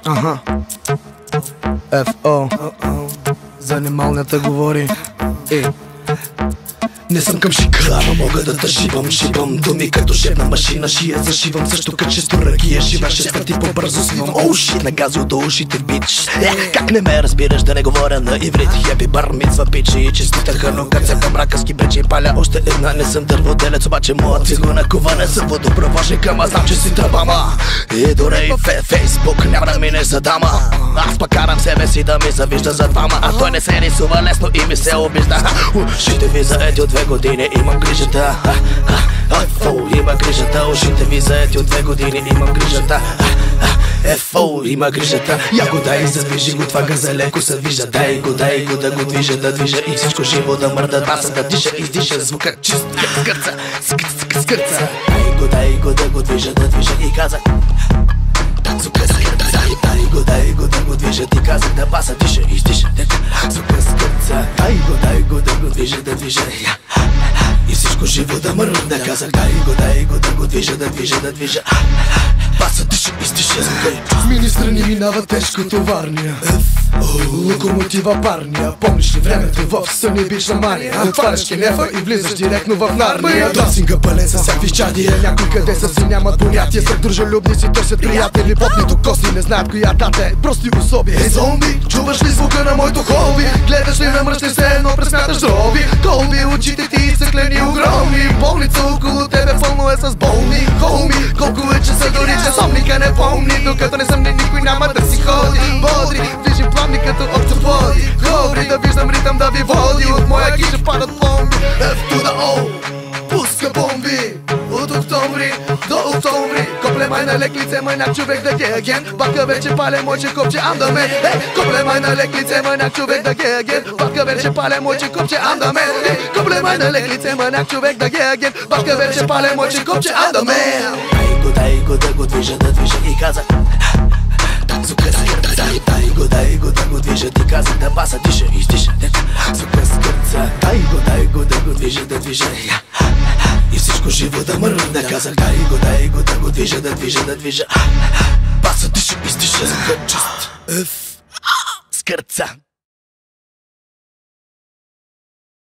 Аха. F.O. Занималнята говори. Не съм към шика, но мога да те шибам думи като шевна машина, шия зашивам също като шесторъгия, шива 6 пъти по-бързо свивам. Оу шит, нагази от ушите бич. Как не ме разбираш да не говоря на иврит? Хепи бар мицва пичи и честитаха, но как се мрака ски бречи паля още една. Не съм дърводелец, обаче моят цигуна кова не съм водопровожник, ама знам, че си тръбама. И дори Фейсбук няма да минеш за дама. Аз пък карам себе си да ми завижда за двама, а той не се рисува лесно и ми се обижда. Ушите ви заети от 2 години, имам грижата. Има грижата, ушите ви заети от 2 години, имам грижата. Има грижата. Ягода и задвижи го, това газелеко се вижда. Дай го да го движа, да движа и всичко живо да мърда. Баса да диша, издиша звука чист, скърца, скърца. Дай го да го движа и казах звука скърца. Дай го да го движа и казах да баса диша, издиша звука скърца. Дай го да го движа и всичко живо да мърда. Казах дай го да го движа баса диша, издиша звука. С мини страни минава тежко товарния локомотива парния. Помниш ли времето в съни бична мания? Отваряш кенефа и влизаш директно в Нарния. Драсинга пълен със всякакви чадия. Някой къде са си нямат понятие. Сред дружелюбни си търсят приятели. Потнито кости не знаят коя дата е. Прости особи. Зомби, чуваш ли звука на моето хоби? Гледаш ли намръщаш се едно пресмяташ дроби? Колби, очите ти изцъклени огромни. Болница около тебе пълно е с болни. Холми, колко е часа дори часовника не помни. Докато не съм никой няма да си ходи. Бодри, вижи пламни като октоподи. Говори да виждам ритъм да ви води. От моя гижа падат бомби. F to the O, пуска бомби. От октомври до октомври. Копле май на лек лице, мъняк човек да ге аген. Бака вече пале мойче копче, ам да мен. Копле май на лек лице, мъняк човек да ге аген. Бака вече пале мойче копче, ам да мен. Копле май на лек лице, мъняк човек да ге аген. Бака вече пале мойче копче, ам да мен. Дай го да го движа и казах звука скърца. Дай го да го движа и казах да баса диша, издиша звука скърца. Дай го да го движа и всичко живо да мърда. Казах дай го да го движа баса диша, издиша звука чист. Скърца.